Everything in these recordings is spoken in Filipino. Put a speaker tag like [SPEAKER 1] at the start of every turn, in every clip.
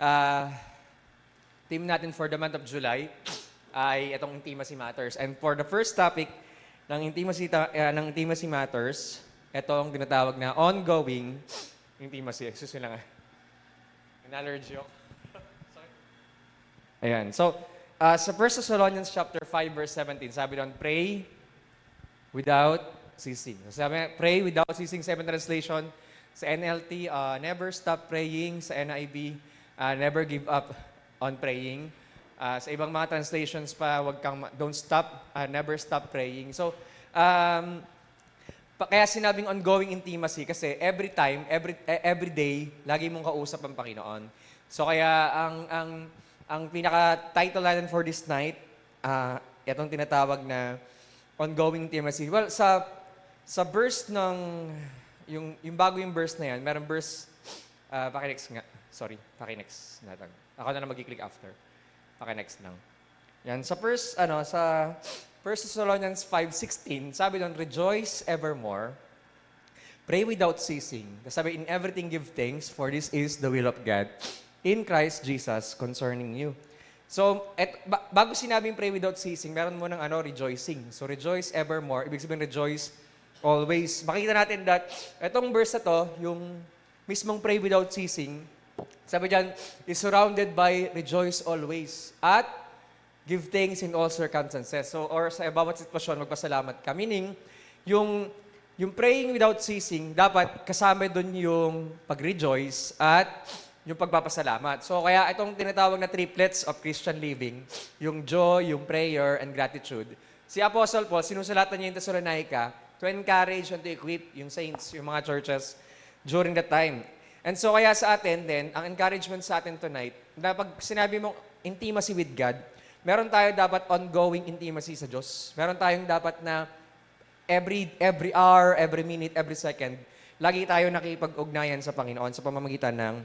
[SPEAKER 1] ah, theme natin for the month of July ay itong Intimacy Matters. And for the first topic ng Intimacy Matters, ito ang tinatawag na ongoing intimacy. Excuse me lang ah. An-allergy ako. Ayan. So, sa 1 Thessalonians chapter 5 verse 17, sabi doon, pray without ceasing. So, sabi, pray without ceasing, 7 translation. Sa NLT, never stop praying. Sa NIV, never give up on praying. Sa ibang mga translations pa, don't stop, never stop praying. So, kaya sinabing ongoing intimacy kasi every time, every day, lagi mong kausap ang Panginoon. So kaya ang pinaka-title natin for this night, itong tinatawag na ongoing intimacy. Well, sa verse ng yung bago yung verse na yan, merong verse paki-next nga. Sorry, paki-next natin. Ako na mag-click after. Paki-next lang. Yan sa sa 1 Thessalonians 5:16, sabi doon, rejoice evermore, pray without ceasing. Sabi, in everything give thanks, for this is the will of God in Christ Jesus concerning you. So, bago sinabing pray without ceasing, meron mo ng rejoicing. So, rejoice evermore. Ibig sabihin, rejoice always. Makita natin that itong verse na to, yung mismong pray without ceasing, sabi dyan, is surrounded by rejoice always. At give thanks in all circumstances. So, or sa bawat sitwasyon, magpasalamat ka. Meaning, yung praying without ceasing, dapat kasama doon yung pag-rejoice at yung pagpapasalamat. So, kaya itong tinatawag na triplets of Christian living, yung joy, yung prayer, and gratitude. Si Apostle Paul, sinusulatan niya yung Thessalonica to encourage and to equip yung saints, yung mga churches during that time. And so, kaya sa atin din, ang encouragement sa atin tonight, na pag sinabi mong intimacy with God, meron tayo dapat ongoing intimacy sa Diyos. Meron tayong dapat na every hour, every minute, every second, lagi tayo nakipag-ugnayan sa Panginoon sa pamamagitan ng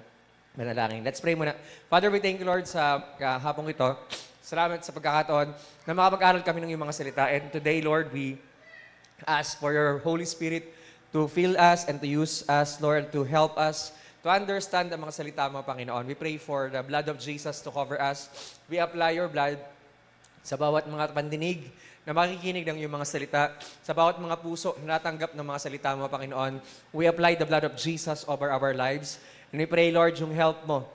[SPEAKER 1] manalangin. Let's pray muna. Father, we thank you, Lord, sa hapong ito. Salamat sa pagkakataon na makapag-aral kami ng iyong mga salita. And today, Lord, we ask for your Holy Spirit to fill us and to use us, Lord, to help us to understand ang mga salita mo, Panginoon. We pray for the blood of Jesus to cover us. We apply your blood sa bawat mga pandinig na makikinig ng iyong mga salita, sa bawat mga puso na natanggap ng mga salita mo, Panginoon. We apply the blood of Jesus over our lives. And we pray, Lord, yung help mo,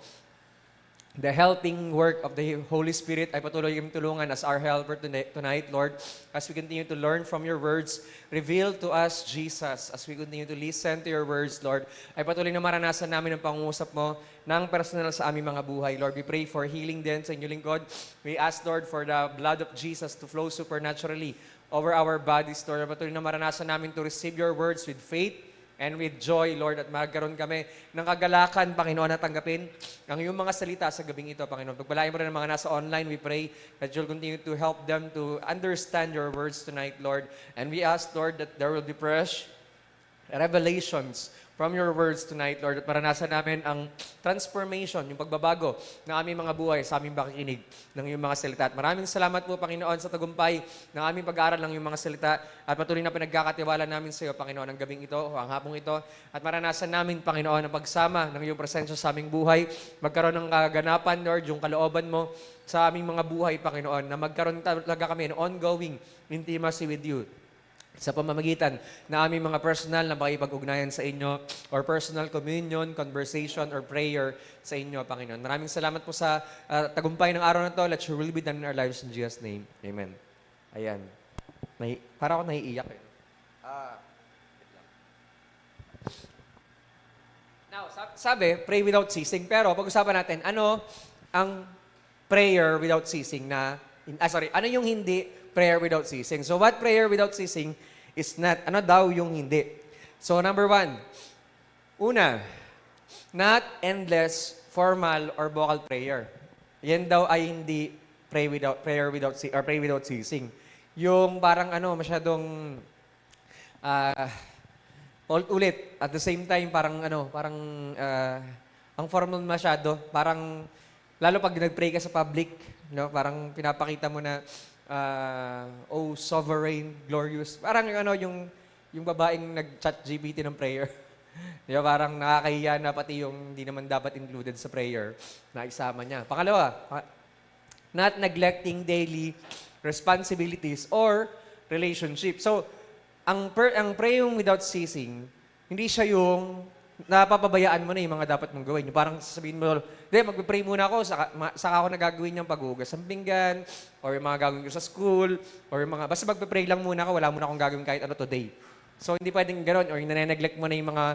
[SPEAKER 1] the helping work of the Holy Spirit ay patuloy kami tulungan as our helper tonight, Lord, as we continue to learn from your words. Reveal to us, Jesus, as we continue to listen to your words, Lord, ay patuloy na maranasan namin ang pangungusap mo ng personal sa aming mga buhay. Lord, we pray for healing din sa inyong lingkod. We ask, Lord, for the blood of Jesus to flow supernaturally over our bodies, Lord. Patuloy na maranasan namin to receive your words with faith and with joy, Lord, at magkaroon kami ng kagalakan, Panginoon, na tanggapin ang iyong mga salita sa gabing ito, Panginoon. Pagpalain mo rin ang mga nasa online, we pray that you'll continue to help them to understand your words tonight, Lord. And we ask, Lord, that there will be fresh revelations from your words tonight, Lord, at maranasan namin ang transformation, yung pagbabago ng aming mga buhay sa aming pakikinig ng iyong mga salita. At maraming salamat po, Panginoon, sa tagumpay ng aming pag-aaral ng iyong mga salita at patuloy na pinagkakatiwala namin sa iyo, Panginoon, ang gabing ito o ang hapong ito. At maranasan namin, Panginoon, ang pagsama ng iyong presensya sa aming buhay, magkaroon ng kaganapan, Lord, yung kalooban mo sa aming mga buhay, Panginoon, na magkaroon talaga kami ng ongoing intimacy with you sa pamamagitan na aming mga personal na makipag-ugnayan sa inyo or personal communion, conversation, or prayer sa inyo, Panginoon. Maraming salamat po sa tagumpay ng araw na to. Let your will be done in our lives in Jesus' name. Amen. Ayan. Para ako naiiyak eh. Now, sabi, pray without ceasing. Pero pag-usapan natin, ano ang prayer without ceasing ano yung hindi prayer without ceasing? So what prayer without ceasing is not, ano daw yung hindi? So number 1, not endless formal or vocal prayer. Yan daw ay hindi pray without ceasing. Yung parang masyadong ulit at the same time parang ang formal masyado, parang lalo pag nag-pray ka sa public, no? Parang pinapakita mo na oh, sovereign, glorious. Parang yung babaeng nag-chat GPT ng prayer. Di ba, parang nakakahiya na pati yung hindi naman dapat included sa prayer na isama niya. Pangalawa, not neglecting daily responsibilities or relationship. So, ang praying without ceasing, hindi siya yung napapabayaan mo na yung mga dapat mong gawin. Yung parang sasabihin mo, hindi, magpipray muna ako, saka ako nagagawin yung paghugas ng pinggan, or yung mga gagawin ko sa school, or yung mga, basta magpipray lang muna ako, wala muna akong gagawin kahit ano today. So, hindi pwedeng gano'n, or yung nane-neglect mo na yung mga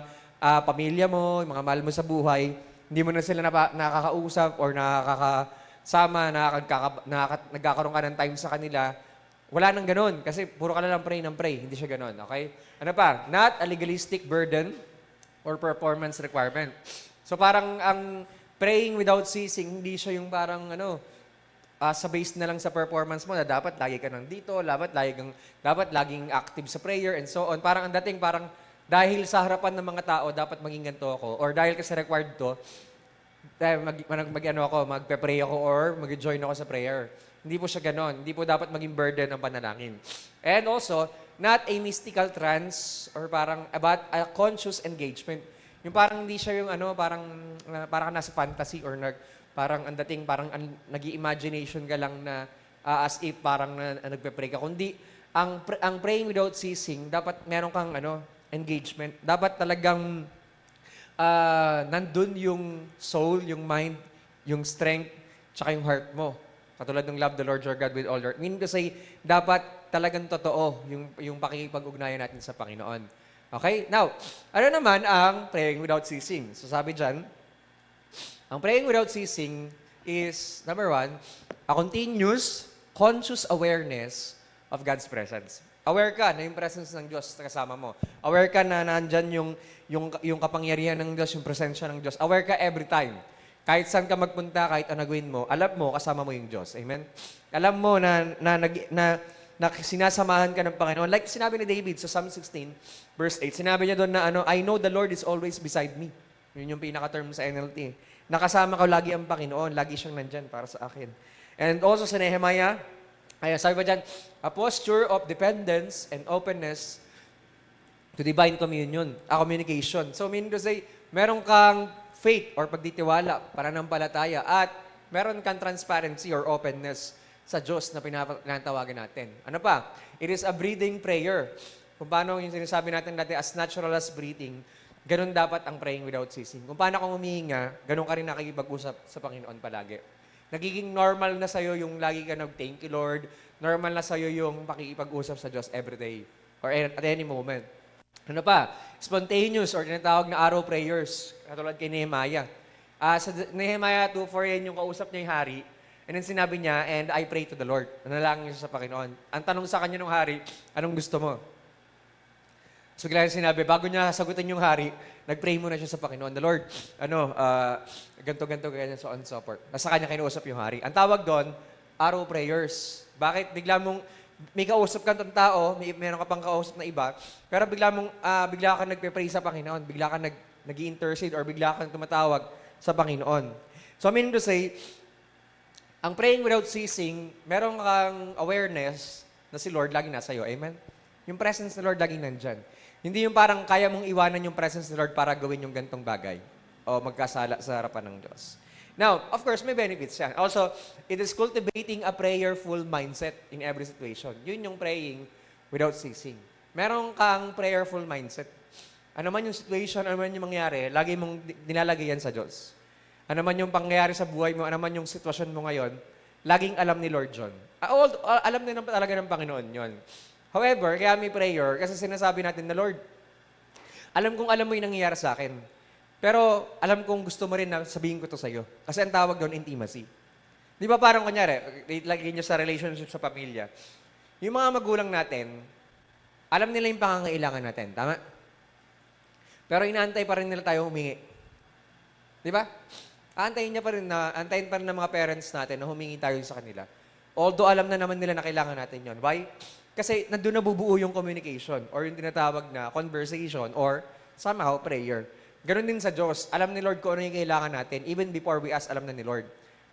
[SPEAKER 1] pamilya mo, yung mga mahal mo sa buhay, hindi mo na sila nakakausap or nakakasama, nagkakaroon ka ng time sa kanila. Wala nang ganun kasi puro ka na lang pray ng pray. Hindi siya ganun, okay? Ano pa? Not a legalistic burden or performance requirement. So parang ang praying without ceasing, hindi siya yung parang sa base na lang sa performance mo na dapat lagi ka nandito, dapat laging active sa prayer and so on. Parang ang dating parang dahil sa harapan ng mga tao, dapat maging ganito ako. Or dahil kasi required to, dahil magpe-pray ako or mag-join ako sa prayer. Hindi po siya ganon. Hindi po dapat maging burden ang panalangin. And also, not a mystical trance or parang about a conscious engagement. Yung parang hindi siya yung parang nasa fantasy or parang ang dating parang nag-imagination ka lang na as if parang nagpe-pray ka. Kundi, ang praying without ceasing, dapat meron kang engagement. Dapat talagang nandun yung soul, yung mind, yung strength, tsaka yung heart mo. Katulad ng love the Lord your God with all your... Meaning to say, dapat talagang totoo yung pakikipag-ugnayan natin sa Panginoon. Okay? Now, ano naman ang praying without ceasing? So sabi dyan, ang praying without ceasing is, number one, a continuous, conscious awareness of God's presence. Aware ka na yung presence ng Diyos na kasama mo. Aware ka na nandyan yung kapangyarihan ng Diyos, yung presensya ng Diyos. Aware ka every time. Kahit saan ka magpunta, kahit ano gawin mo, alam mo, kasama mo yung Diyos. Amen? Alam mo na sinasamahan ka ng Panginoon. Like sinabi ni David sa Psalm 16, verse 8, sinabi niya doon na I know the Lord is always beside me. Yun yung pinaka-term sa NLT. Nakasama ko lagi ang Panginoon. Lagi siyang nandyan para sa akin. And also sa Nehemiah, sabi pa dyan, a posture of dependence and openness to divine communication. So meaning to say, meron kang faith or pagditiwala, pananampalataya, at meron kang transparency or openness sa Diyos na pinatawagan natin. Ano pa? It is a breathing prayer. Kung paano yung sinasabi natin dati, as natural as breathing, ganun dapat ang praying without ceasing. Kung paano kung humihinga, ganun ka rin nakikipag-usap sa Panginoon palagi. Nagiging normal na sa'yo yung lagi ka nag-thank you, Lord. Normal na sa'yo yung pakikipag-usap sa Diyos every day or at any moment. Ano pa? Spontaneous or tinatawag na arrow prayers. Katulad kay Nehemiah. Sa Nehemiah 2:4 yan yung kausap niya yung hari. And then sinabi niya, and I pray to the Lord. Nanalangin siya sa Panginoon. Ang tanong sa kanya ng hari, anong gusto mo? So kailangan sinabi, bago niya sagutin yung hari, nag-pray muna siya sa Panginoon. The Lord, ganto, ganyan, so on and so forth. Nasa kanya kinuusap yung hari. Ang tawag doon, arrow prayers. Bakit? Bigla mong may kausap kang tao, meron ka pang kausap na iba, pero bigla kang nagpe-pray sa Panginoon, bigla kang nag-i-intercede or bigla kang tumatawag sa Panginoon. So I mean to say, ang praying without ceasing, meron kang awareness na si Lord lagi nasa iyo. Amen? Yung presence ni Lord laging nandyan. Hindi yung parang kaya mong iwanan yung presence ni Lord para gawin yung gantong bagay o magkasala sa harapan ng Diyos. Now, of course, may benefits yan. Also, it is cultivating a prayerful mindset in every situation. Yun yung praying without ceasing. Meron kang prayerful mindset. Ano man yung situation, ano man yung mangyari, lagi mong nilalagay yan sa Diyos. Ano man yung pangyayari sa buhay mo, ano man yung sitwasyon mo ngayon, laging alam ni Lord John. Alam din talaga ng Panginoon yon. However, kaya may prayer, kasi sinasabi natin na, Lord, alam kong alam mo yung nangyayari sa akin. Pero alam kong gusto mo rin na sabihin ko to sa'yo. Kasi ang tawag doon, intimacy. Di ba parang kunyari, lagay nyo sa relationship sa pamilya, yung mga magulang natin, alam nila yung pangangailangan natin. Tama? Pero inaantay pa rin nila tayo humingi. Di ba? Antayin pa rin ng mga parents natin na humingi tayo sa kanila. Although alam na naman nila na kailangan natin yon. Why? Kasi nandun nabubuo yung communication or yung tinatawag na conversation or somehow prayer. Ganon din sa Diyos. Alam ni Lord kung ano yung kailangan natin. Even before we ask, alam na ni Lord.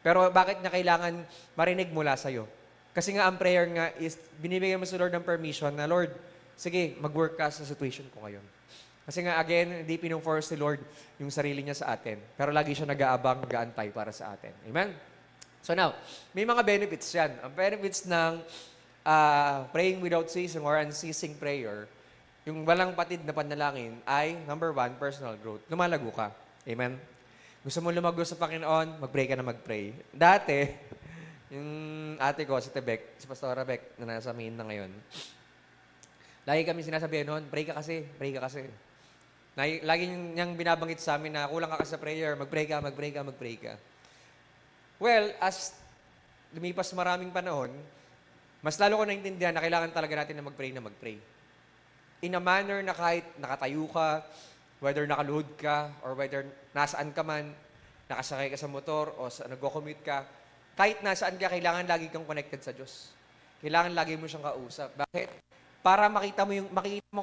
[SPEAKER 1] Pero bakit niya kailangan marinig mula sa'yo? Kasi nga ang prayer nga is binibigyan mo sa Lord ng permission na, Lord, sige, mag-work ka sa situation ko ngayon. Kasi nga, again, hindi pinong-force ni Lord yung sarili niya sa atin. Pero lagi siya nag-aabang, nag-aantay para sa atin. Amen? So now, may mga benefits yan. Ang benefits ng praying without ceasing or unceasing prayer, yung walang patid na panalangin ay, number one, personal growth. Lumalago ka. Amen? Gusto mo lumago sa Panginoon, mag-pray ka na mag-pray. Dati, yung ate ko, si Tebek, si Pastora Beck, na nasa Maine na ngayon, lagi kami sinasabihan noon, pray ka kasi, pray ka kasi. Lagi niyang binabanggit sa amin na kulang ka kasi sa prayer, mag-pray ka, mag-pray ka, mag-pray ka. Well, as lumipas maraming panahon, mas lalo ko naintindihan na kailangan talaga natin na mag-pray. In a manner na kahit nakatayo ka, whether nakaluhod ka, or whether nasaan ka man, nakasakay ka sa motor, o nagko-commute ka, kahit nasaan ka, kailangan lagi kang connected sa Diyos. Kailangan lagi mo siyang kausap. Bakit? Para makita mo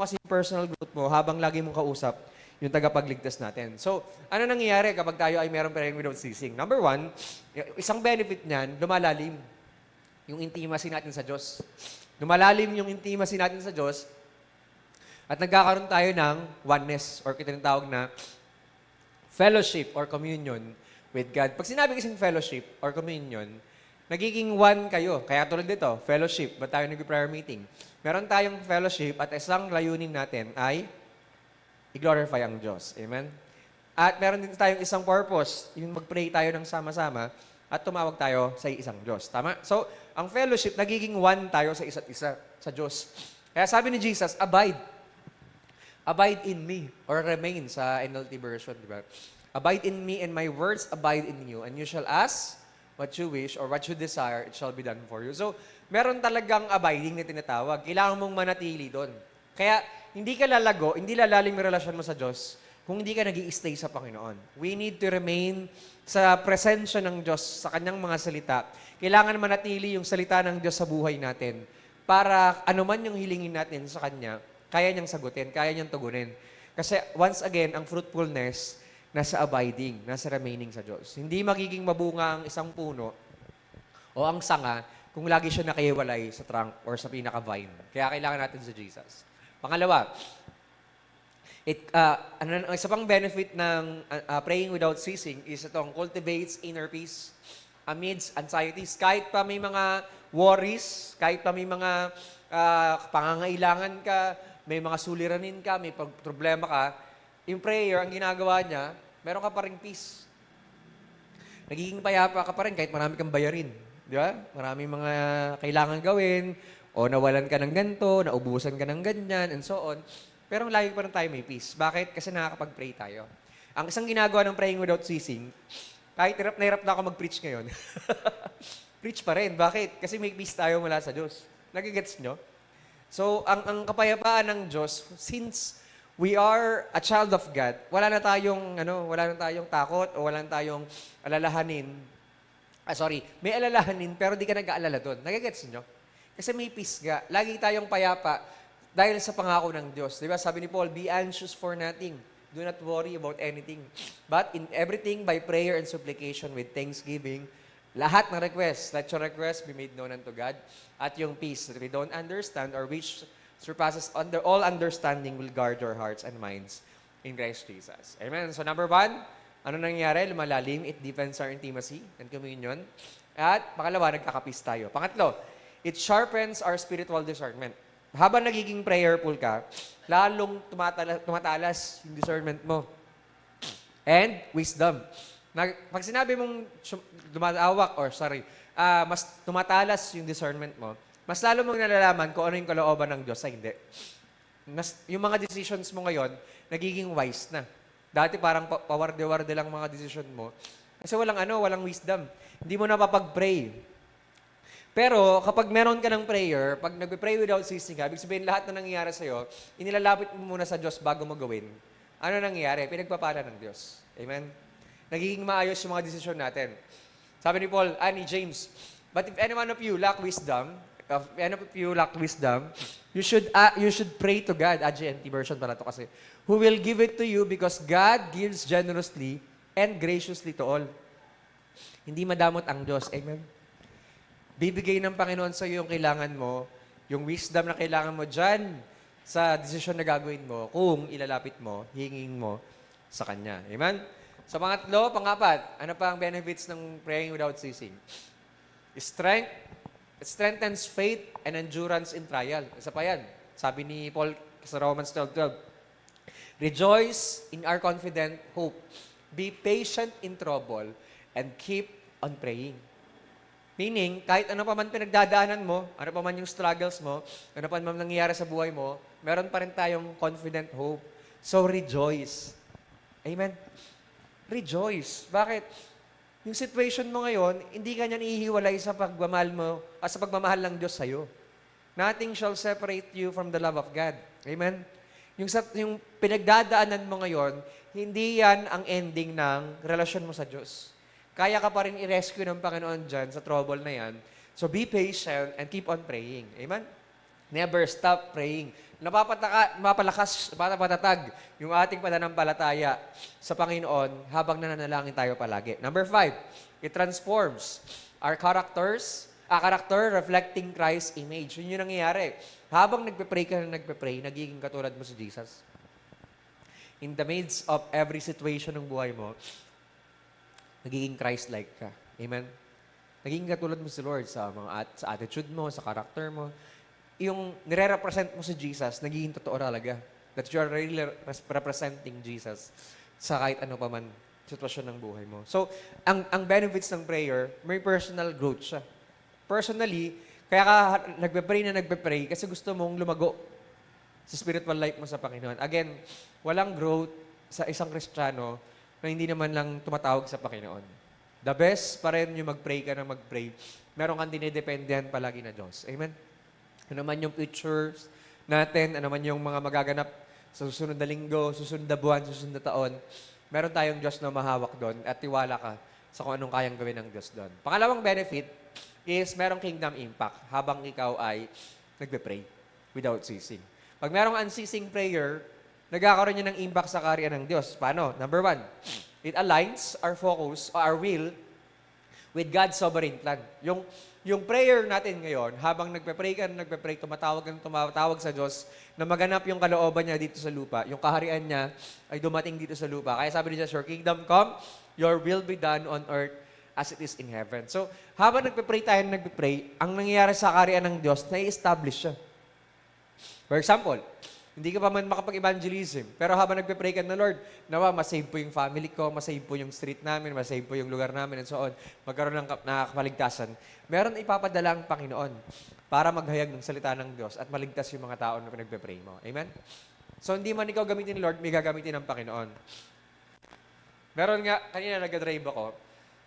[SPEAKER 1] kasi yung personal growth mo habang lagi mong kausap yung tagapagligtas natin. So, ano nangyayari kapag tayo ay meron praying without ceasing? Number one, isang benefit niyan, lumalalim yung intimacy natin sa Diyos. Lumalalim yung intimacy natin sa Diyos at nagkakaroon tayo ng oneness or tinatawag na fellowship or communion with God. Pag sinabi kasing fellowship or communion, nagiging one kayo. Kaya tulad dito, fellowship, ba't tayo nag-prayer meeting? Meron tayong fellowship at isang layunin natin ay i-glorify ang Diyos. Amen? At meron din tayong isang purpose, yung mag-pray tayo ng sama-sama at tumawag tayo sa isang Diyos. Tama? So, ang fellowship, nagiging one tayo sa isa't isa, sa Diyos. Kaya sabi ni Jesus, abide. Abide in me or remain sa NLT version, di ba? Abide in me and my words abide in you and you shall ask what you wish or what you desire, it shall be done for you. So, meron talagang abiding na tinatawag. Kailangan mong manatili doon. Kaya, hindi ka lalago, hindi lalalim yung relasyon mo sa Diyos kung hindi ka nag-i-stay sa Panginoon. We need to remain sa presensya ng Diyos, sa Kanyang mga salita. Kailangan manatili yung salita ng Diyos sa buhay natin para anuman yung hilingin natin sa Kanya, kaya niyang sagutin, kaya niyang tugunin. Kasi, once again, ang fruitfulness, nasa abiding, nasa remaining sa Diyos. Hindi magiging mabunga ang isang puno o ang sanga kung lagi siya nakahiwalay sa trunk or sa pinaka-vine. Kaya kailangan natin sa Jesus. Pangalawa, isa pang benefit ng praying without ceasing is itong cultivates inner peace amidst anxieties. Kahit pa may mga worries, kahit pa may mga pangangailangan ka, may mga suliranin ka, may problema ka, yung prayer, ang ginagawa niya, meron ka pa rin peace. Nagiging payapa ka pa rin kahit marami kang bayarin. Di ba? Maraming mga kailangan gawin, o nawalan ka ng ganito, naubusan ka ng ganyan, and so on. Pero lagi pa rin tayo may peace. Bakit? Kasi nakakapag-pray tayo. Ang isang ginagawa ng praying without ceasing, kahit hirap na ako mag-preach ngayon, preach pa rin. Bakit? Kasi may peace tayo mula sa Diyos. Nagigets nyo? So, ang kapayapaan ng Diyos, since we are a child of God, wala na tayong takot o wala na tayong alalahanin. May alalahanin pero di ka nag-aalala doon. Nagigets nyo? Kasi may peace nga. Lagi tayong payapa dahil sa pangako ng Diyos. Di ba? Sabi ni Paul, be anxious for nothing. Do not worry about anything. But in everything, by prayer and supplication with thanksgiving, lahat ng requests, let your requests be made known unto God. At yung peace that we don't understand or which surpasses under all understanding will guard your hearts and minds in Christ Jesus. Amen. So number one, ano nangyayari? Lumalalim. It deepens our intimacy and communion. At pangalawa, nagkakapis tayo. Pangatlo, it sharpens our spiritual discernment. Habang nagiging prayerful ka, lalong tumatalas yung discernment mo. And wisdom. Pag sinabi mong mas tumatalas yung discernment mo, mas lalo mong nalalaman kung ano yung kalooban ng Diyos sa hindi. Yung mga decisions mo ngayon, nagiging wise na. Dati parang pawarde-warde lang mga decision mo. Kasi walang wisdom. Hindi mo napapag-pray. Pero kapag meron ka ng prayer, pag nag-pray without ceasing ka, ibig sabihin lahat na nangyayari sa'yo, inilalapit mo muna sa Diyos bago mo gawin. Ano nangyayari? Pinagpapala ng Diyos. Amen? Nagiging maayos yung mga desisyon natin. Sabi ni Paul, ni James, but if any one of you lack wisdom, you should pray to God. GNT version pala to kasi. Who will give it to you because God gives generously and graciously to all. Hindi madamot ang Diyos. Amen? Bibigay ng Panginoon sa iyo yung kailangan mo, yung wisdom na kailangan mo dyan sa desisyon na gagawin mo kung ilalapit mo, hingin mo sa Kanya. Amen? Sa pangatlo, pangapat, ano pa ang benefits ng praying without ceasing? Strength, it strengthens faith and endurance in trial. Isa pa yan. Sabi ni Paul sa Romans 12:12, rejoice in our confident hope. Be patient in trouble and keep on praying. Meaning, kahit ano pa man pinagdadaanan mo, ano pa man yung struggles mo, ano pa man nangyayari sa buhay mo, meron pa rin tayong confident hope. So, rejoice. Amen? Rejoice. Bakit? Yung situation mo ngayon, hindi ka niyan ihiwalay sa pagmamahal mo, sa pagmamahal ng Diyos sa'yo. Nothing shall separate you from the love of God. Amen? Yung pinagdadaanan mo ngayon, hindi yan ang ending ng relasyon mo sa Diyos. Kaya ka pa rin i-rescue ng Panginoon dyan sa trouble na yan. So be patient and keep on praying. Amen? Never stop praying. Mapatatag yung ating pananampalataya sa Panginoon habang nananalangin tayo palagi. Number 5, it transforms our character reflecting Christ's image. Yun yung nangyayari. Habang nagpe-pray ka na nagpe-pray, nagiging katulad mo si Jesus. In the midst of every situation ng buhay mo, nagiging Christ-like ka. Amen? Nagiging katulad mo si Lord sa sa attitude mo, sa character mo. Yung nire-represent mo si Jesus, nagiging totoo talaga. That you are really representing Jesus sa kahit ano pa man sitwasyon ng buhay mo. So, ang benefits ng prayer, may personal growth siya. Personally, kaya ka nagpe-pray kasi gusto mong lumago sa spiritual life mo sa Panginoon. Again, walang growth sa isang Kristiyano na hindi naman lang tumatawag sa Panginoon. The best pa rin yung mag-pray ka na mag-pray. Meron kang dinidependenhan palagi na Diyos. Amen? Ano man yung futures natin, ano man yung mga magaganap sa susunod na linggo, susunod na buwan, susunod na taon, meron tayong Diyos na mahawak doon at tiwala ka sa kung anong kayang gawin ng Diyos doon. Pangalawang benefit is merong kingdom impact habang ikaw ay nagbe-pray without ceasing. Pag merong unceasing prayer, nagkakaroon niya ng impact sa kaharian ng Diyos. Paano? Number 1, it aligns our focus or our will with God's sovereign plan. Yung prayer natin ngayon, habang nagpe-pray ka, tumatawag sa Diyos na maganap yung kalooban niya dito sa lupa, yung kaharian niya ay dumating dito sa lupa. Kaya sabi ni Jesus, your kingdom come, your will be done on earth as it is in heaven. So, habang nagpe-pray tayo, ang nangyayari sa kaharian ng Diyos, na-establish siya. For example, hindi ka pa man makapag-evangelism, pero habang nagpe-pray ka na, Lord, nawa, masave po yung family ko, masave po yung street namin, masave po yung lugar namin, and so on, magkaroon ng nakakapaligtasan. Meron ipapadala ang Panginoon para maghayag ng salita ng Diyos at maligtas yung mga tao na pinagpe-pray mo. Amen? So, hindi man ikaw gamitin ni Lord, may gagamitin ng Panginoon. Meron nga, kanina nag-drive ako,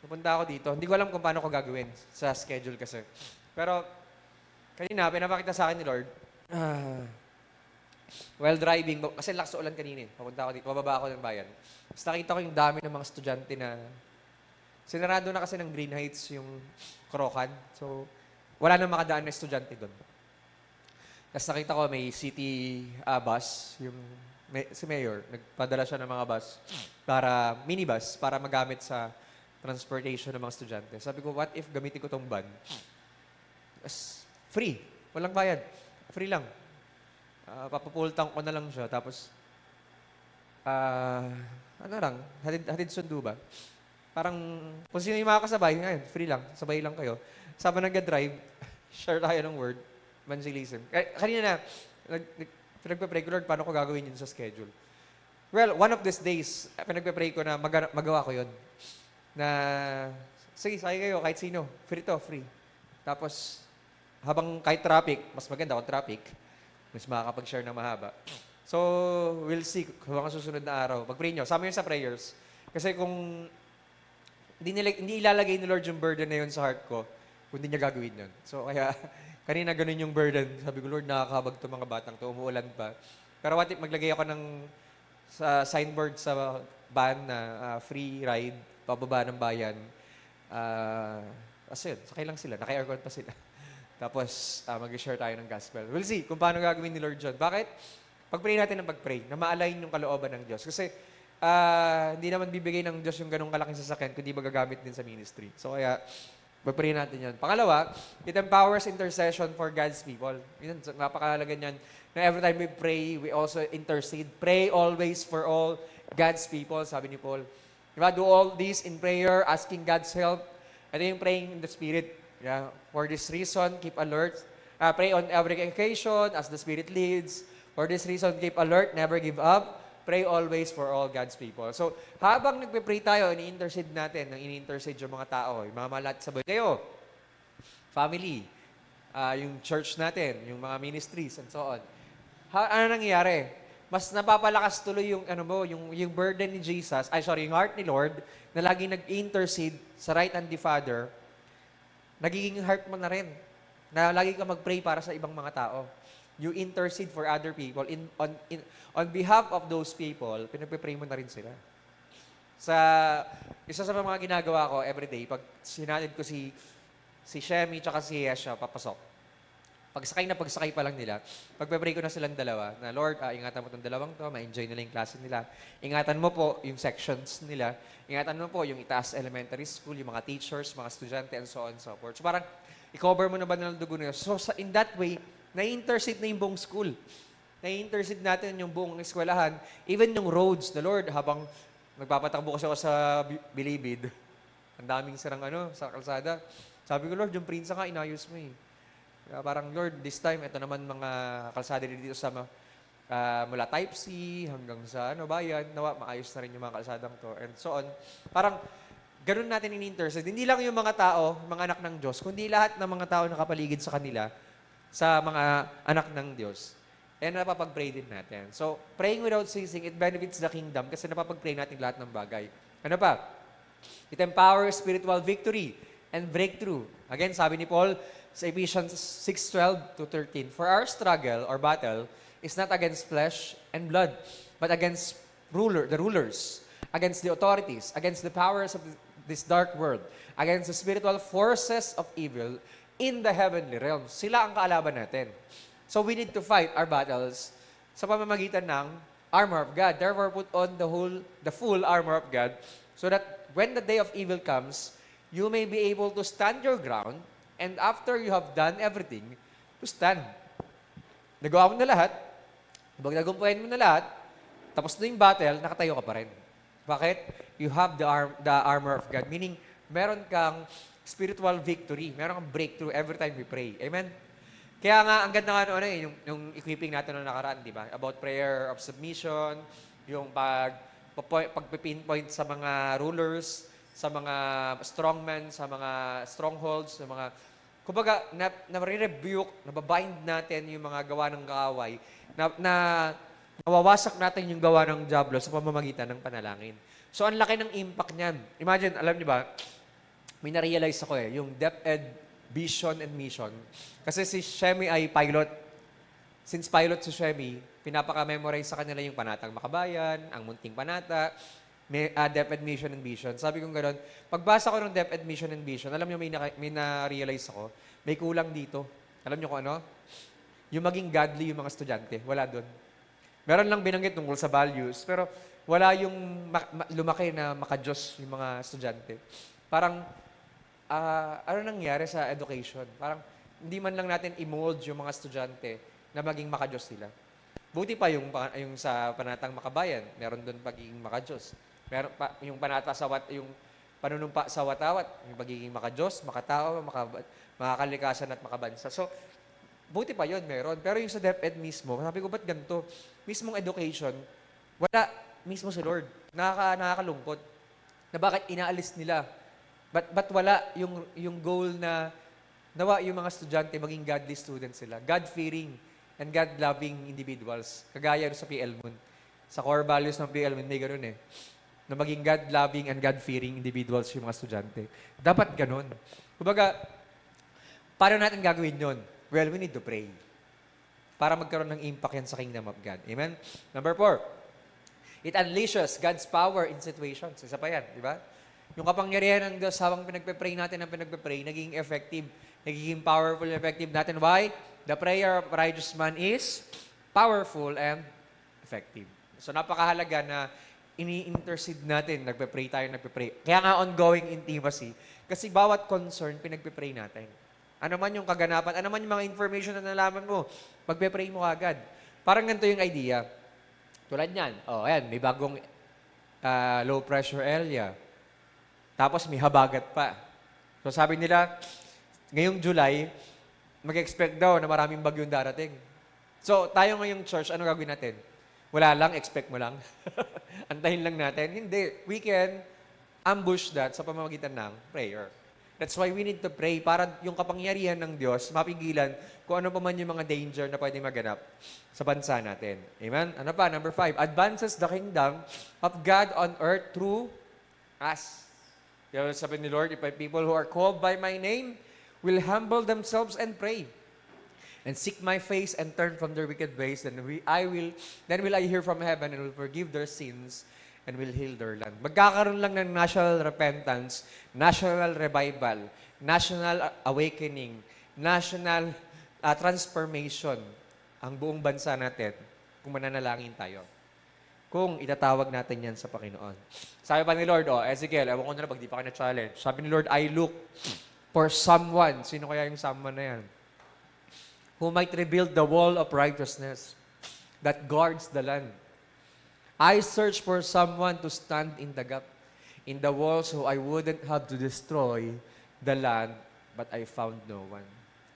[SPEAKER 1] napunta ako dito, hindi ko alam kung paano ko gagawin sa schedule kasi. Pero, kanina, pinapakita sa akin ni Lord, while driving, kasi lakas ulan kanina, papunta ako dito, pababa ako ng bayan. Tapos nakita ko yung dami ng mga estudyante na sinarado na kasi ng Green Heights yung Krokan. So, wala nang makadaan na estudyante doon. Tapos nakita ko may city bus, si Mayor, nagpadala siya ng mga bus, minibus, para magamit sa transportation ng mga estudyante. Sabi ko, what if gamitin ko tong van? Free. Walang bayad. Free lang. Papapultang ko na lang siya. Tapos, hatid sundo ba? Parang, kung sino yung makakasabay, ngayon, free lang, sabay lang kayo. Sabi nag-drive, share tayo ng word, evangelism. Kanina na, pinagpe-pray ko, Lord, paano ko gagawin yun sa schedule? Well, one of these days, pinagpe-pray ko na magawa ko yun. Na, sige, sakay kayo, kahit sino, free. Tapos, habang kahit traffic, mas maganda kung traffic, mas makakapag-share ng mahaba. So, we'll see kung ang susunod na araw. Pag-pray nyo, sama yun sa prayers. Kasi kung hindi ilalagay ni Lord yung burden na yun sa heart ko, kung hindi niya gagawin yun. So, kaya, kanina ganun yung burden. Sabi ko, Lord, nakakabag to mga batang to, umuulan pa. Pero what if maglagay ako ng signboard sa van na free ride, pababa ng bayan. Kasi yun, sakay lang sila, naka-aircon pa sila. Tapos, mag-share tayo ng gospel. We'll see kung paano gagawin ni Lord John. Bakit? Pag-pray natin ng pag-pray, na ma-align yung kalooban ng Diyos. Kasi, hindi naman bibigay ng Diyos yung ganong kalaking sasakyan, kundi magagamit din sa ministry. So, kaya, Pag-pray natin yan. Pangalawa, it empowers intercession for God's people. Yun, napakahalaga niyan. Na every time we pray, we also intercede. Pray always for all God's people, sabi ni Paul. Diba? Do all this in prayer, asking God's help. Ito yung praying in the Spirit. Yeah. For this reason, keep alert. Pray on every occasion as the Spirit leads. For this reason, keep alert, never give up. Pray always for all God's people. So, habang nagpe-pray tayo, ini-intercede natin, ini-intercede yung mga tao, yung mga malat sa buhay kayo, family, yung church natin, yung mga ministries, and so on. Ano nangyayari? Mas napapalakas tuloy yung, yung burden ni Jesus, yung heart ni Lord, na lagi nag-intercede sa right hand ni Father, nagiging heart mo na rin, na lagi ka mag-pray para sa ibang mga tao. You intercede for other people. On behalf of those people, pinagpe-pray mo na rin sila. Isa sa mga ginagawa ko everyday, pag sinatid ko si Shemi tsaka si Yesha papasok, pagsakay pa lang nila, pagpe-pray ko na silang dalawa, na Lord, ingatan mo itong dalawang to, ma-enjoy nila yung klase nila. Ingatan mo po yung sections nila. Ingatan mo po yung itaas elementary school, yung mga teachers, mga estudyante, and so on and so forth. So parang, i-cover mo na ba ng dugo nila? So in that way, na-intercede na yung buong school. Na-intercede natin yung buong eskwelahan. Even yung roads, the Lord, habang nagpapatakbo kasi ako sa Bilibid, ang daming sarang sa kalsada. Sabi ko, Lord, yung prinsa nga, inayos mo eh. Kaya parang, Lord, this time, ito naman mga kalsada dito sa mula Type C hanggang sa bayan, nawa, maayos na rin yung mga kalsadang to, and so on. Parang, ganun natin in-intercede. Hindi lang yung mga tao, mga anak ng Diyos, kundi lahat ng mga tao nakapaligid sa kanila, sa mga anak ng Diyos. And napapag-pray din natin. So, praying without ceasing, it benefits the kingdom kasi napapag-pray natin lahat ng bagay. Ano pa? It empowers spiritual victory and breakthrough. Again, sabi ni Paul sa Ephesians 6:12 to 13, for our struggle or battle is not against flesh and blood, but against the rulers, against the authorities, against the powers of this dark world, against the spiritual forces of evil in the heavenly realms. Sila ang kaalaban natin. So we need to fight our battles sa pamamagitan ng armor of God. Therefore, put on the full armor of God so that when the day of evil comes, you may be able to stand your ground, and after you have done everything, to stand. Nagawa mo na lahat, pag nagumpayan mo na lahat, tapos na yung battle, nakatayo ka pa rin. Bakit? You have the armor of God. Meaning, meron kang spiritual victory. Meron kang breakthrough every time we pray. Amen? Kaya nga, ang ganda nga yung equipping natin noong nakaraan, di ba? About prayer of submission, yung pag-pinpoint sa mga rulers, sa mga strongmen, sa mga strongholds, sa mga, kumbaga, na-rebuke, nababind natin yung mga gawa ng kaaway, na nawawasak natin yung gawa ng diablo sa pamamagitan ng panalangin. So, ang laki ng impact niyan. Imagine, alam niyo ba, may na-realize ako yung DepEd vision and mission. Kasi si Shemi ay pilot. Since pilot si Shemi, pinapaka-memorize sa kanila yung Panatang Makabayan, ang Munting Panata, DepEd mission and vision. Sabi ko gano'n, pagbasa ko ng DepEd mission and vision, alam niyo may na-realize ako, may kulang dito. Alam niyo kung ano? Yung maging godly yung mga estudyante. Wala doon. Meron lang binanggit tungkol sa values, pero wala yung lumaki na maka-Diyos yung mga estudyante. Parang, ano nangyari sa education? Parang hindi man lang natin i-mold yung mga estudyante na maging maka-Diyos sila. Buti pa yung sa Panatang Makabayan, meron doon pagiging maka-Diyos. Meron pa yung yung panunumpa sa watawat, yung pagiging maka-Diyos, makatao, makakalikasan at makabansa. So, buti pa yun, meron. Pero yung sa DepEd mismo, sabi ko, ba't ganito? Mismong education, wala mismo si Lord. Nakakalungkot. Na bakit inaalis nila? But wala yung goal na nawa yung mga estudyante maging godly students sila. God-fearing and God-loving individuals. Kagaya sa PL Moon. Sa core values ng PL Moon, may ganun na maging God-loving and God-fearing individuals yung mga estudyante. Dapat ganun. Kumbaga, paano natin gagawin yun? Well, we need to pray. Para magkaroon ng impact yan sa kingdom of God. Amen? Number 4, it unleashes God's power in situations. Isa pa yan, di ba? Yung kapangyarihan ng Diyos habang pinagpe-pray natin naging effective, nagiging powerful and effective natin. Why? The prayer of righteous man is powerful and effective. So napakahalaga na ini-intercede natin, nagpe-pray tayo. Kaya nga ongoing intimacy. Kasi bawat concern, pinagpe-pray natin. Ano man yung kaganapan, ano man yung mga information na nalaman mo, pagpe-pray mo agad. Parang ganito yung idea. Tulad niyan, ayan, may bagong low pressure area. Tapos may habagat pa. So sabi nila, ngayong July, mag-expect daw na maraming bagyong darating. So tayo ngayong church, ano gagawin natin? Wala lang, expect mo lang. Antahin lang natin. Hindi. We can ambush that sa pamamagitan ng prayer. That's why we need to pray para yung kapangyarihan ng Diyos mapigilan kung ano pa man yung mga danger na pwede maganap sa bansa natin. Amen? Ano pa? Number 5, advances the kingdom of God on earth through us. Kaya sabi ni Lord, if my people who are called by my name will humble themselves and pray and seek my face and turn from their wicked ways, then will I hear from heaven and will forgive their sins and will heal their land. Magkakaroon lang ng national repentance, national revival, national awakening, national transformation ang buong bansa natin kung mananalangin tayo. Kung itatawag natin yan sa Panginoon. Sabi pa ni Lord, Ezekiel, ewan ko na pag di pa kayo na-challenge. Sabi ni Lord, I look for someone. Sino kaya yung someone na yan? Who might rebuild the wall of righteousness that guards the land. I search for someone to stand in the gap, in the walls who I wouldn't have to destroy the land, but I found no one.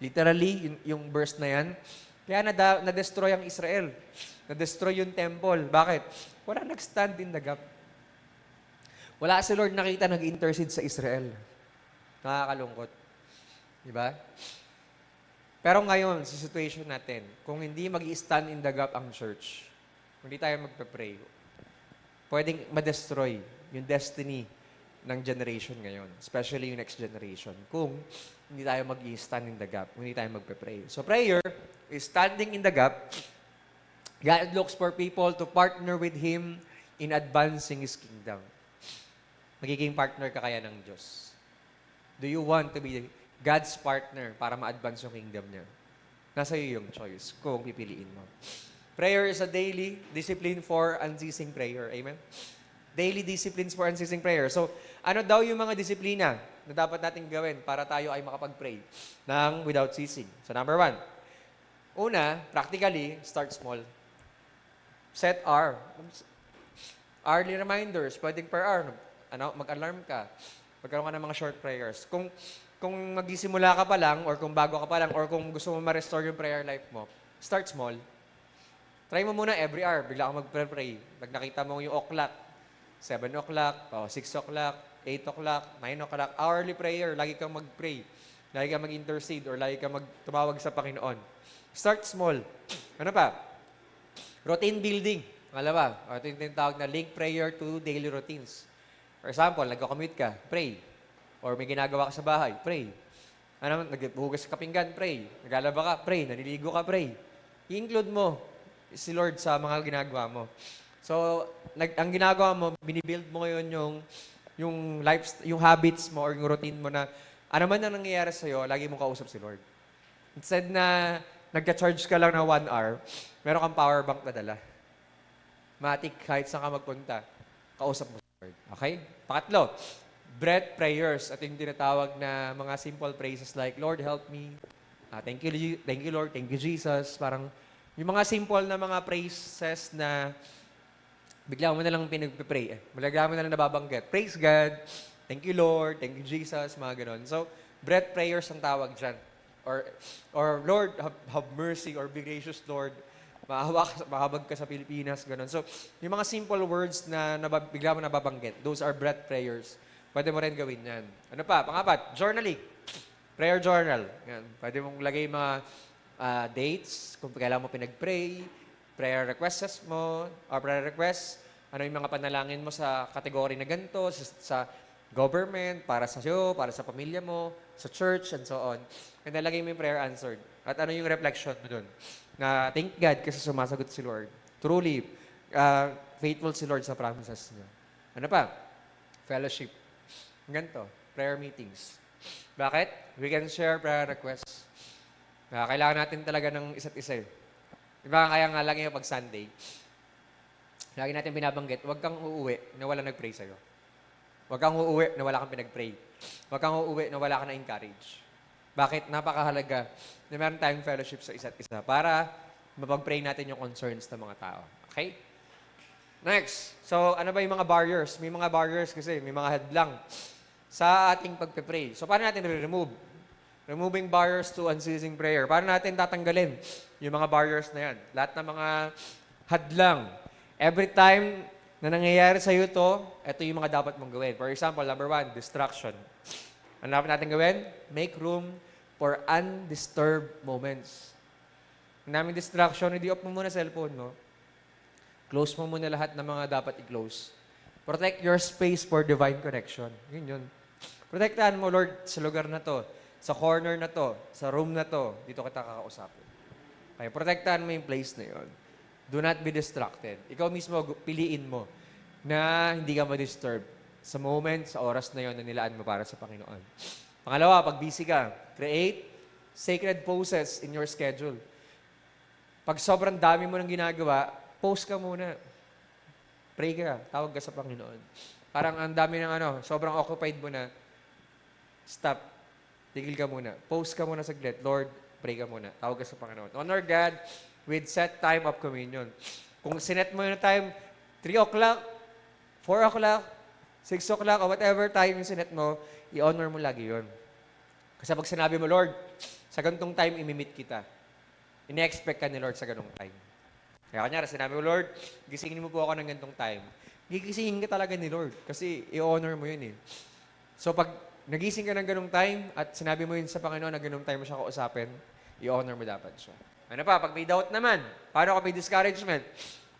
[SPEAKER 1] Literally, yung verse na yan, kaya na-destroy ang Israel. Na-destroy yung temple. Bakit? Wala nag-stand in the gap. Wala si Lord nakita nag-intercede sa Israel. Nakakalungkot. Diba? Pero ngayon, sa situation natin, kung hindi mag-stand in the gap ang church, kung hindi tayo magpe-pray, pwedeng ma-destroy yung destiny ng generation ngayon, especially yung next generation, kung hindi tayo mag-stand in the gap, kung hindi tayo magpe-pray. So prayer is standing in the gap. God looks for people to partner with Him in advancing His kingdom. Magiging partner ka kaya ng Diyos? Do you want to be God's partner para ma-advance yung kingdom niya? Nasa iyo yung choice kung pipiliin mo. Prayer is a daily discipline for unceasing prayer. Amen? Daily disciplines for unceasing prayer. So, ano daw yung mga disiplina na dapat natin gawin para tayo ay makapag-pray ng without ceasing? So, number 1. Una, practically, start small. Set hourly reminders. Pwedeng per hour. Mag-alarm ka. Magkaroon ka ng mga short prayers. Kung magsisimula ka pa lang, or kung bago ka pa lang, or kung gusto mo ma-restore yung prayer life mo, start small. Try mo muna every hour. Bigla kang mag-pray. Pag nakita mo yung o'clock, 7 o'clock, 6 o'clock, 8 o'clock, 9 o'clock, hourly prayer. Lagi kang mag-pray. Lagi kang mag-intercede or lagi kang tumawag sa Panginoon. Start small. Ano pa? Routine building. Pangalawa, ito yung tinatawag na link prayer to daily routines. For example, nagko-commute ka, pray. Or may ginagawa ka sa bahay, pray. Naghugas ka pinggan, pray. Naglalaba ka, pray. Naliligo ka, pray. I-include mo si Lord sa mga ginagawa mo. So, ang ginagawa mo, binibuild mo ngayon yung habits mo or yung routine mo na ano man ang nangyayari sa'yo, lagi mong kausap si Lord. Instead na nagka-charge ka lang na 1 hour, meron kang power bank na dala. Matik, kahit saan ka magpunta, kausap mo si Lord. Okay? Pakatlo, breath prayers. At yung tinatawag na mga simple phrases like, Lord, help me. Thank you, Lord. Thank you, Jesus. Parang yung mga simple na mga phrases na bigla mo na lang pinagpipray. Bigla mo na lang nababanggit. Praise God. Thank you, Lord. Thank you, Jesus. Mga ganon. So, breath prayers ang tawag dyan. Or Lord, have mercy. Or be gracious, Lord. Mahabag ka sa Pilipinas. Ganon. So, yung mga simple words na bigla mo nababanggit, those are breath prayers. Pwede mo rin gawin yan. Ano pa? Pangapat, journaling. Prayer journal. Yan. Pwede mong lagay mga dates, kung kailan mo pinag-pray, prayer requests mo, or prayer requests, ano yung mga panalangin mo sa kategory na ganito, sa government, para sa iyo, para sa pamilya mo, sa church, and so on. And nalagay mo yung prayer answered. At ano yung reflection mo dun? Na thank God kasi sumasagot si Lord. Truly, faithful si Lord sa promises niya. Ano pa? Fellowship. Ganito, prayer meetings. Bakit? We can share prayer requests. Kailangan natin talaga ng isa't isa. Diba kaya nga lang yung pag Sunday, lagi natin binabanggit, huwag kang uuwi na wala nag-pray sa'yo. Huwag kang uuwi na wala kang pinag-pray. Huwag kang uuwi na wala ka na-encourage. Bakit? Napakahalaga na meron tayong fellowship sa isa't isa para mapag-pray natin yung concerns ng mga tao. Okay? Next. So, ano ba yung mga barriers? May mga barriers kasi, may mga hadlang sa ating pagpe-pray. So, paano natin i-remove? Removing barriers to unceasing prayer. Paano natin tatanggalin yung mga barriers na yan? Lahat ng mga hadlang. Every time na nangyayari sa iyo to, ito yung mga dapat mong gawin. For example, number 1, distraction. Ano dapat natin gawin? Make room for undisturbed moments. Ang daming distraction, hindi off mo muna cellphone mo. Close mo muna lahat ng mga dapat i-close. Protect your space for divine connection. Yun. Protektahan mo, Lord, sa lugar na to, sa corner na to, sa room na to, dito kita kakausapin. Okay, protektahan mo yung place na yun. Do not be distracted. Ikaw mismo, piliin mo na hindi ka ma-disturb sa moment, sa oras na yon na nilaan mo para sa Panginoon. Pangalawa, pag busy ka, create sacred poses in your schedule. Pag sobrang dami mo nang ginagawa, pause ka muna. Pray ka, tawag ka sa Panginoon. Parang ang dami ng sobrang occupied mo na, stop, tigil ka muna. Pause ka muna saglit. Lord, pray ka muna. Tawag ka sa Panginoon. Honor God with set time of communion. Kung sinet mo yung time, 3 o'clock, 4 o'clock, 6 o'clock, o whatever time yung sinet mo, i-honor mo lagi yun. Kasi pag sinabi mo, Lord, sa ganitong time, imimit kita. Ine-expect ka ni Lord sa ganitong time. Kaya kanyara, sinabi mo, Lord, gisingin mo po ako ng ganitong time. Gigisingin ka talaga ni Lord kasi i-honor mo yun eh. So pag nagising ka ng ganitong time at sinabi mo yun sa Panginoon na ganitong time mo siya kausapin, i-honor mo dapat siya. Ano pa? Pag may doubt naman, paano ka may discouragement?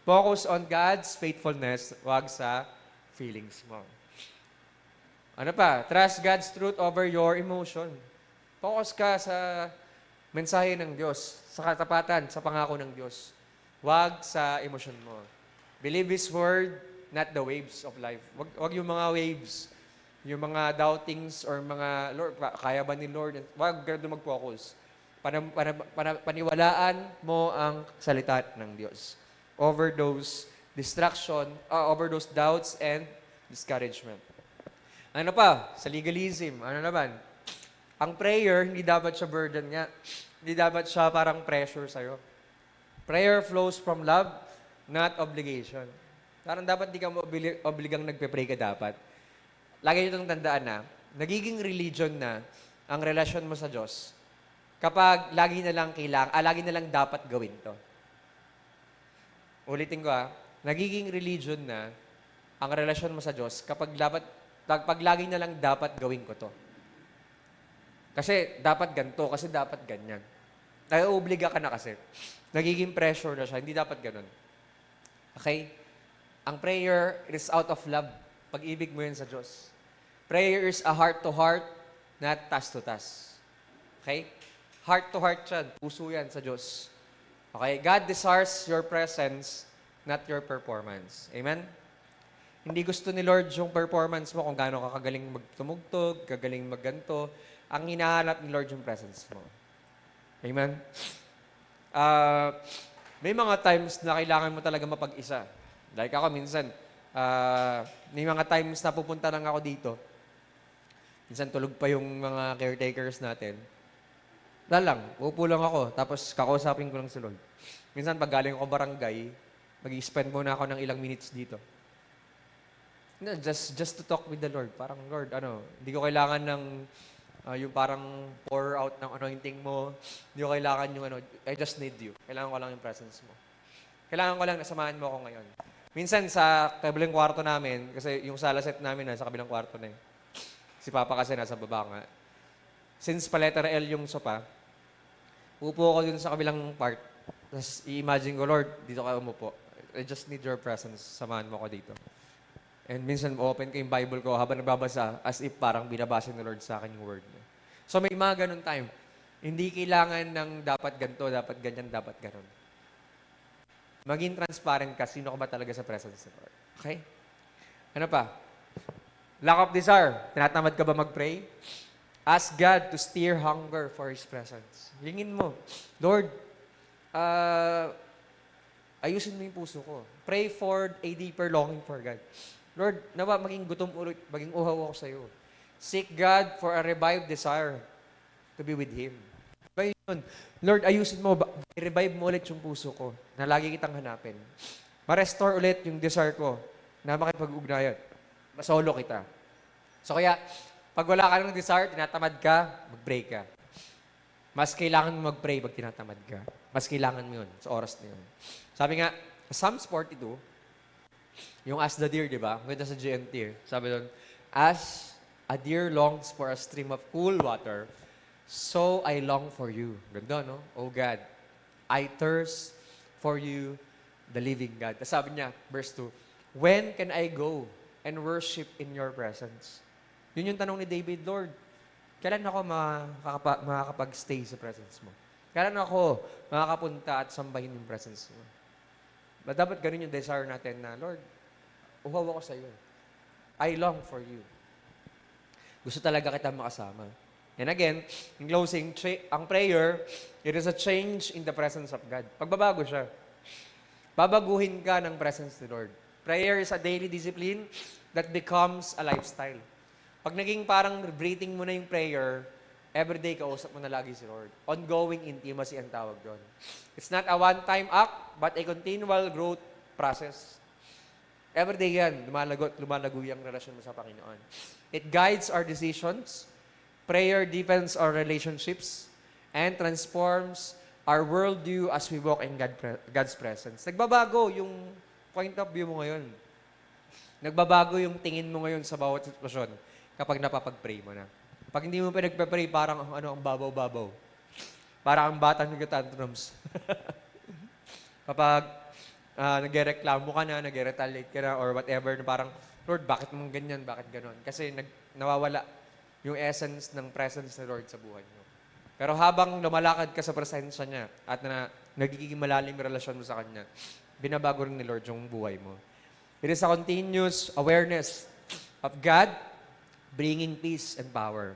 [SPEAKER 1] Focus on God's faithfulness, wag sa feelings mo. Ano pa? Trust God's truth over your emotion. Focus ka sa mensahe ng Diyos, sa katapatan, sa pangako ng Diyos. Wag sa emosyon mo. Believe His word, not the waves of life. Wag yung mga waves, yung mga doubtings or mga, Lord, kaya ba ni Lord? Wag ganun mag-focus. Paniwalaan mo ang salita ng Diyos over those over those doubts and discouragement. Ano pa? Sa legalism, ano naman? Ang prayer, hindi dapat siya burden nga. Hindi dapat siya parang pressure sa'yo. Prayer flows from love, not obligation. Parang dapat di ka obligang nagpe-pray ka dapat. Lagi nyo itong tandaan na, nagiging religion na ang relasyon mo sa Diyos kapag lagi na lang dapat gawin to. Ulitin ko nagiging religion na ang relasyon mo sa Diyos kapag lagi na lang dapat gawin ko to. Kasi dapat ganito, kasi dapat ganyan. Nai-obliga ka na kasi. Nagiging pressure na siya, hindi dapat ganun. Okay? Ang prayer is out of love. Pag-ibig mo yun sa Diyos. Prayer is a heart-to-heart, not task-to-task. Okay? Heart-to-heart yan. Puso yan sa Diyos. Okay? God desires your presence, not your performance. Amen? Hindi gusto ni Lord yung performance mo kung gaano ka kagaling magtumugtog, kagaling magganto. Ang hinahanap ni Lord yung presence mo. Amen? May mga times na kailangan mo talaga mapag-isa. Like ako minsan, may mga times na pupunta lang ako dito. Minsan tulog pa yung mga caretakers natin. Upo lang ako, tapos kakausapin ko lang si Lord. Minsan pag galing ako barangay, mag-i-spend muna ako ng ilang minutes dito. Just to talk with the Lord. Parang, Lord, hindi ko kailangan ng yung parang pour out ng anointing mo. Hindi ko kailangan yung I just need you. Kailangan ko lang yung presence mo. Kailangan ko lang nasamahan mo ako ngayon. Minsan sa kabilang kwarto namin, kasi yung sala set namin nasa kabilang kwarto na Si Papa kasi nasa baba nga. Since pa letter L yung sopa, upo ako dun sa kabilang part. Tapos i-imagine ko, Lord, dito ka umupo. I just need your presence. Samahan mo ako dito. And minsan open ko yung Bible ko habang nagbabasa as if parang binabasa ni Lord sa akin yung word niya. So may mga ganun time. Hindi kailangan ng dapat ganito, dapat ganyan, dapat ganun. Maging transparent ka, sino ka ba talaga sa presence ni Lord. Okay? Ano pa? Lack of desire. Tinatamad ka ba mag-pray? Ask God to steer hunger for His presence. Hingin mo, Lord, ayusin mo yung puso ko. Pray for a deeper longing for God. Lord, nawa maging gutom ulit, maging uhaw ako sa iyo. Seek God for a revived desire to be with Him. Ba yun? Lord, ayusin mo, revive mo ulit yung puso ko na lagi kitang hanapin. Ma-restore ulit yung desire ko na makipag-ugnayan. Masolo kita. So kaya, pag wala ka ng desire, tinatamad ka, mag-pray ka. Mas kailangan mo mag-pray pag tinatamad ka. Mas kailangan mo yun sa oras na yun. Sabi nga, Psalms 42, yung as the deer, di ba? Maganda sa GNT eh. Sabi doon, as a deer longs for a stream of cool water, so I long for you. Ganda, no? Oh God, I thirst for you, the living God. Tapos sabi niya, verse 2, when can I go and worship in your presence? Yun yung tanong ni David, Lord, kailan ako makakapag-stay sa presence mo? Kailan ako makakapunta at sambahin yung presence mo? Dapat ganun yung desire natin na, Lord, uhaw ako sa iyo. I long for you. Gusto talaga kita makasama. And again, in closing, ang prayer, it is a change in the presence of God. Pagbabago siya. Babaguhin ka ng presence ni Lord. Prayer is a daily discipline that becomes a lifestyle. Pag naging parang breathing mo na yung prayer, everyday kausap mo na lagi si Lord. Ongoing intimacy ang tawag doon. It's not a one-time act, but a continual growth process. Everyday yan, lumalago yung relasyon mo sa Panginoon. It guides our decisions. Prayer deepens our relationships and transforms our worldview as we walk in God's presence. Nagbabago yung point of view mo ngayon. Nagbabago yung tingin mo ngayon sa bawat sitwasyon kapag napapag-pray mo na. Pag hindi mo pinagpe-pray, parang ang babaw-babaw. Parang ang bata nag-tantrums. Kapag nagreklamo ka na, nagretaliate ka na, or whatever, na parang, Lord, bakit mong ganyan? Bakit ganon? Kasi nawawala yung essence ng presence ni Lord sa buhay mo. Pero habang lumalakad ka sa presensya niya at nagiging malalim yung relasyon mo sa Kanya, binabago rin ni Lord yung buhay mo. It is a continuous awareness of God bringing peace and power.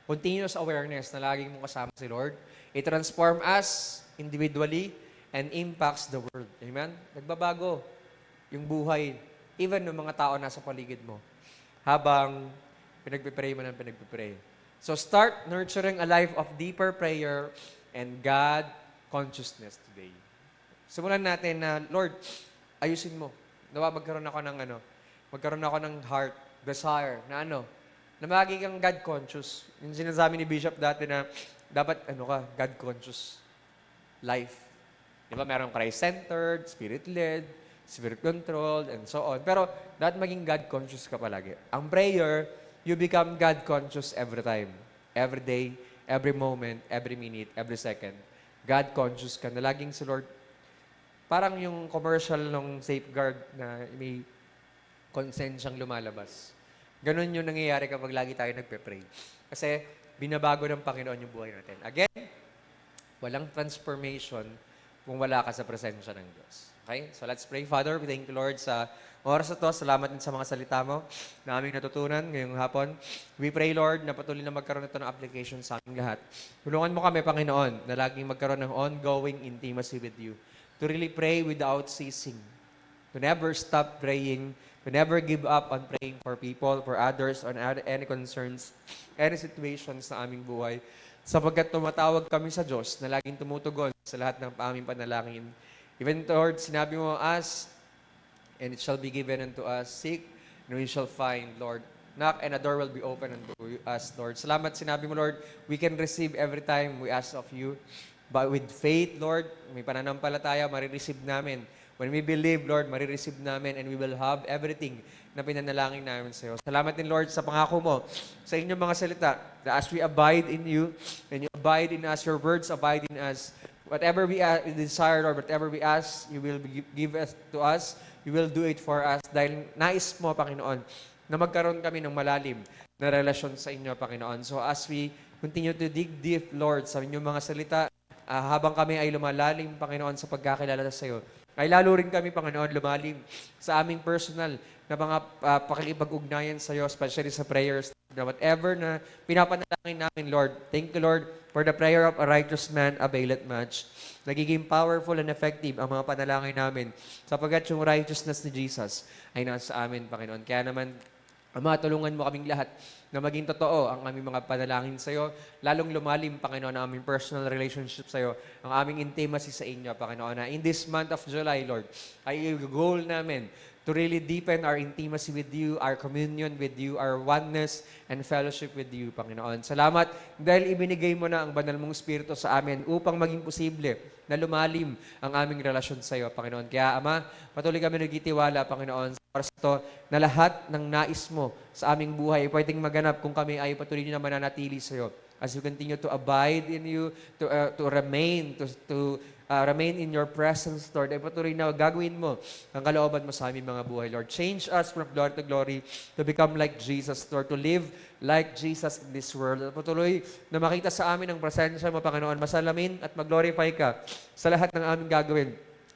[SPEAKER 1] Continuous awareness na laging mong kasama si Lord. It transforms us individually and impacts the world. Amen? Nagbabago yung buhay, even ng mga tao nasa paligid mo, habang pinagpipray mo ng pinagpipray. So start nurturing a life of deeper prayer and God consciousness today. Simulan natin na, Lord, ayusin mo. Nawa magkaroon ako ng heart, desire, na lagi kang God conscious. Yung sinasabi ni Bishop dati na dapat God conscious life. Di ba? Merong Christ-centered, Spirit-led, Spirit-controlled, and so on. Pero dapat maging God conscious ka palagi. Ang prayer, you become God conscious every time. Every day, every moment, every minute, every second. God conscious ka na laging si Lord. Parang yung commercial ng Safeguard na may konsensyang lumalabas. Ganon yung nangyayari kapag lagi tayo nagpe-pray. Kasi binabago ng Panginoon yung buhay natin. Again, walang transformation kung wala ka sa presensya ng Diyos. Okay? So let's pray. Father, we thank you, Lord, sa oras na to. Salamat din sa mga salita mo na aming natutunan ngayong hapon. We pray, Lord, na patuloy na magkaroon ito ng application sa aming lahat. Tulungan mo kami, Panginoon, na laging magkaroon ng ongoing intimacy with you. To really pray without ceasing. To never stop praying. To never give up on praying for people, for others, on any concerns, any situations na aming buhay. Sapagkat tumatawag kami sa Diyos na laging tumutugon sa lahat ng aming panalangin. Even, Lord, sinabi mo, ask, and it shall be given unto us. Seek, and we shall find, Lord. Knock, and a door will be open unto us, Lord. Salamat, sinabi mo, Lord, we can receive every time we ask of you. But with faith, Lord, may pananampalataya, marireceive namin. When we believe, Lord, marireceive namin and we will have everything na pinanalangin namin sa iyo. Salamat din, Lord, sa pangako mo, sa inyong mga salita, that as we abide in you, and you abide in us, your words abide in us, whatever we desire, Lord, whatever we ask, you will give us to us, you will do it for us, dahil nais mo, Panginoon, na magkaroon kami ng malalim na relasyon sa inyo, Panginoon. So as we continue to dig deep, Lord, sa inyong mga salita, habang kami ay lumalalim, Panginoon, sa pagkakilala sa iyo, ay lalo rin kami, Panginoon, lumalim sa aming personal na mga pakikipag-ugnayan sa iyo, especially sa prayers, na whatever na pinapanalangin namin, Lord. Thank you, Lord, for the prayer of a righteous man availeth much. Nagiging powerful and effective ang mga panalangin namin sapagkat yung righteousness ni Jesus ay nasa amin, Panginoon. Kaya naman, Ama, tulungan mo kaming lahat na maging totoo ang aming mga panalangin sa iyo, lalong lumalim, Panginoon, ang aming personal relationship sa iyo, ang aming intimacy sa inyo, Panginoon. Na in this month of July, Lord, ay goal namin to really deepen our intimacy with you, our communion with you, our oneness and fellowship with you, Panginoon. Salamat dahil ibinigay mo na ang banal mong Espiritu sa amin upang maging posible na lumalim ang aming relasyon sa iyo, Panginoon. Kaya, Ama, patuloy kami nagtitiwala, Panginoon, sa oras ito na lahat ng nais mo sa aming buhay ay pwedeng maganap kung kami ay patuloy na mananatili sa iyo. As we continue to abide in you, to remain, remain in your presence, Lord, ay patuloy na gagawin mo ang kalooban mo sa aming mga buhay, Lord. Change us from glory to glory to become like Jesus, Lord, to live like Jesus in this world. At patuloy na makita sa amin ang presensya mo, Panginoon, masalamin at mag-glorify ka sa lahat ng aming gagawin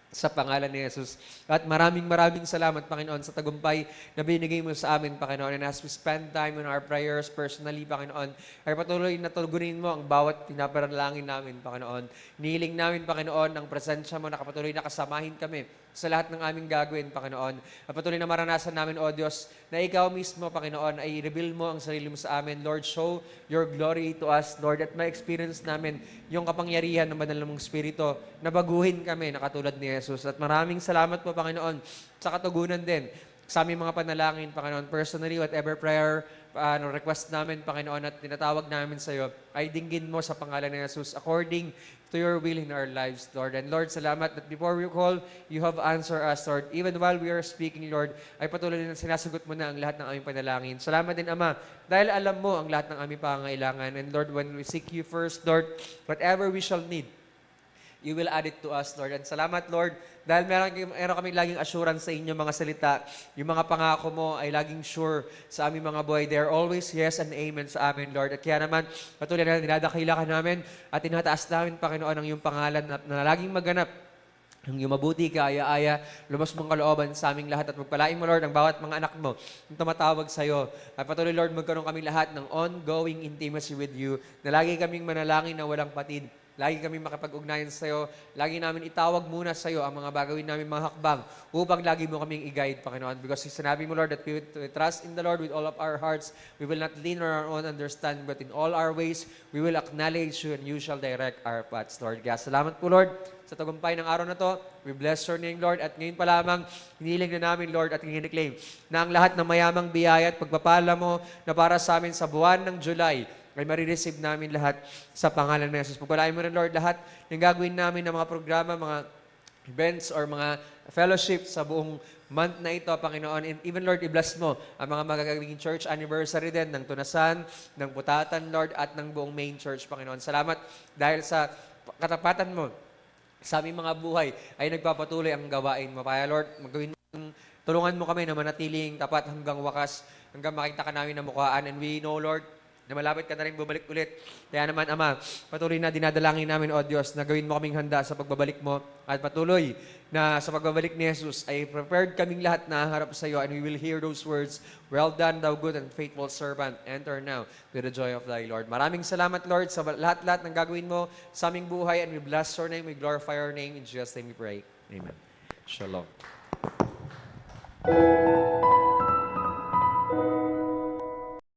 [SPEAKER 1] sa pangalan ni Jesus. At maraming salamat, Panginoon, sa tagumpay na binigay mo sa amin, Panginoon. And as we spend time in our prayers personally, Panginoon, ay patuloy na tugunin mo ang bawat pinapanalangin namin, Panginoon. Hinihiling namin, Panginoon, ang presensya mo na patuloy na kasamahin kami sa lahat ng aming gagawin, Panginoon. At patuloy na maranasan namin, O Diyos, na Ikaw mismo, Panginoon, ay i-reveal mo ang sarili mo sa amin. Lord, show your glory to us, Lord, at ma-experience namin yung kapangyarihan ng banal mong Espiritu na baguhin kami na katulad ni Jesus. At maraming salamat po, Panginoon, sa katugunan din sa aming mga panalangin, Panginoon. Personally, whatever prayer, request namin, Panginoon, at tinatawag namin sa iyo, ay dinggin mo sa pangalan ni Jesus according to your will in our lives, Lord. And Lord, salamat that before we call, you have answered us, Lord. Even while we are speaking, Lord, ay patuloy na sinasagot mo na ang lahat ng aming panalangin. Salamat din, Ama, dahil alam mo ang lahat ng aming pangangailangan. And Lord, when we seek you first, Lord, whatever we shall need, you will add it to us, Lord. And salamat, Lord, dahil meron kami laging assurance sa inyo mga salita. Yung mga pangako mo ay laging sure sa aming mga buhay. They are always yes and amen sa amin, Lord. At kaya naman, patuloy na dinadakila ka namin at tinataas namin, Panginoon, ang iyong pangalan na laging maganap. Ang iyong mabuti, kaaya-aya, lumos mong kalooban sa aming lahat at magpalain mo, Lord, ang bawat mga anak mo yung tumatawag sa iyo. At patuloy, Lord, magkaroon kami lahat ng ongoing intimacy with you na lagi kaming manalangin na walang patid. Lagi kami makapag-ugnayan sa iyo. Lagi namin itawag muna sa iyo ang mga bagawin namin mga hakbang upang lagi mo kaming i-guide, Panginoon. Because sinabi mo, Lord, that we trust in the Lord with all of our hearts. We will not lean on our own understanding, but in all our ways, we will acknowledge you and you shall direct our paths, Lord. Kaya salamat po, Lord, sa tagumpay ng araw na to. We bless your name, Lord. At ngayon pa lamang, hiniling na namin, Lord, at hiniklaim na ang lahat ng mayamang biyaya at pagpapala mo na para sa amin sa buwan ng July, ay marireceive namin lahat sa pangalan ng Jesus. Pagpalain mo rin, Lord, lahat ng gagawin namin ng mga programa, mga events, or mga fellowship sa buong month na ito, Panginoon. And even, Lord, i-bless mo ang mga magagawing church anniversary din ng Tunasan, ng Putatan, Lord, at ng buong main church, Panginoon. Salamat dahil sa katapatan mo sa aming mga buhay ay nagpapatuloy ang gawain mo. Kaya, Lord, tulungan mo kami na manatiling tapat hanggang wakas, hanggang makita ka namin na mukhaan. And we know, Lord, na malapit ka na rin bumalik ulit. Kaya naman, Ama, patuloy na dinadalangin namin, O Diyos, na gawin mo kaming handa sa pagbabalik mo at patuloy na sa pagbabalik ni Jesus ay prepared kaming lahat na harap sa iyo and we will hear those words, "Well done, thou good and faithful servant. Enter now with the joy of thy Lord." Maraming salamat, Lord, sa lahat-lahat ng gagawin mo sa aming buhay and we bless your name, we glorify your name. In Jesus' name we pray. Amen. Shalom.